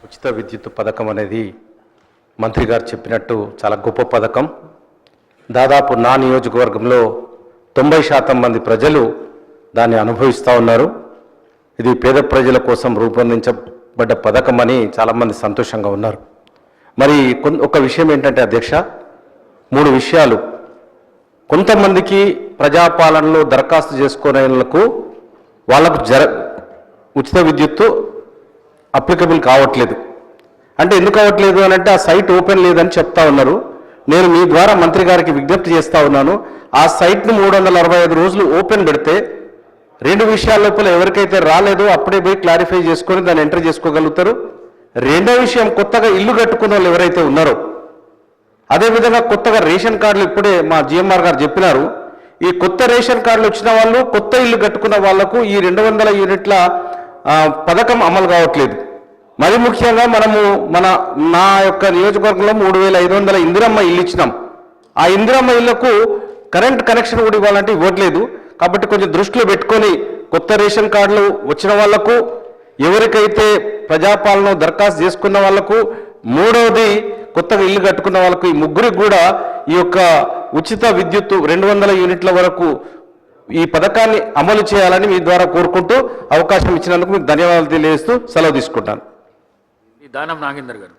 ఉచిత విద్యుత్ పథకం అనేది మంత్రి గారు చెప్పినట్టు చాలా గొప్ప పథకం. దాదాపు నా నియోజకవర్గంలో 90% మంది ప్రజలు దాన్ని అనుభవిస్తూ ఉన్నారు. ఇది పేద ప్రజల కోసం రూపొందించబడ్డ పథకం అని చాలామంది సంతోషంగా ఉన్నారు. మరి ఒక విషయం ఏంటంటే అధ్యక్ష, 3 విషయాలు. కొంతమందికి ప్రజాపాలనలో దరఖాస్తు చేసుకునేందుకు వాళ్ళకు ఉచిత విద్యుత్తు అప్లికబుల్ కావట్లేదు. అంటే ఎందుకు కావట్లేదు అని అంటే ఆ సైట్ ఓపెన్ లేదని చెప్తా ఉన్నారు. నేను మీ ద్వారా మంత్రి గారికి విజ్ఞప్తి చేస్తూ ఉన్నాను, ఆ సైట్ను 365 రోజులు ఓపెన్ పెడితే 2 విషయాల లోపల ఎవరికైతే రాలేదో అప్పుడే పోయి క్లారిఫై చేసుకొని దాన్ని ఎంటర్ చేసుకోగలుగుతారు. రెండో విషయం, కొత్తగా ఇల్లు కట్టుకున్న వాళ్ళు ఎవరైతే ఉన్నారో, అదేవిధంగా కొత్తగా రేషన్ కార్డులు ఇప్పుడే మా జిఎంఆర్ గారు చెప్పినారు, ఈ కొత్త రేషన్ కార్డులు వచ్చిన వాళ్ళు, కొత్త ఇల్లు కట్టుకున్న వాళ్లకు ఈ 200 యూనిట్ల పథకం అమలు కావట్లేదు. మరి ముఖ్యంగా నా యొక్క నియోజకవర్గంలో 3500 ఇందిరమ్మ ఇల్లు ఇచ్చినాం. ఆ ఇందిరమ్మ ఇళ్లకు కరెంట్ కనెక్షన్ కూడా ఇవ్వాలంటే ఇవ్వట్లేదు. కాబట్టి కొంచెం దృష్టిలో పెట్టుకొని కొత్త రేషన్ కార్డులు వచ్చిన వాళ్లకు, ఎవరికైతే ప్రజాపాలన దరఖాస్తు చేసుకున్న వాళ్లకు, మూడవది కొత్తగా ఇల్లు కట్టుకున్న వాళ్ళకు, ఈ ముగ్గురికి కూడా ఈ యొక్క ఉచిత విద్యుత్తు 200 యూనిట్ల వరకు ఈ పథకాన్ని అమలు చేయాలని మీ ద్వారా కోరుకుంటూ అవకాశం ఇచ్చినందుకు మీకు ధన్యవాదాలు తెలియజేస్తూ సెలవు తీసుకుంటాను. దానం నాగేందర్ గారు.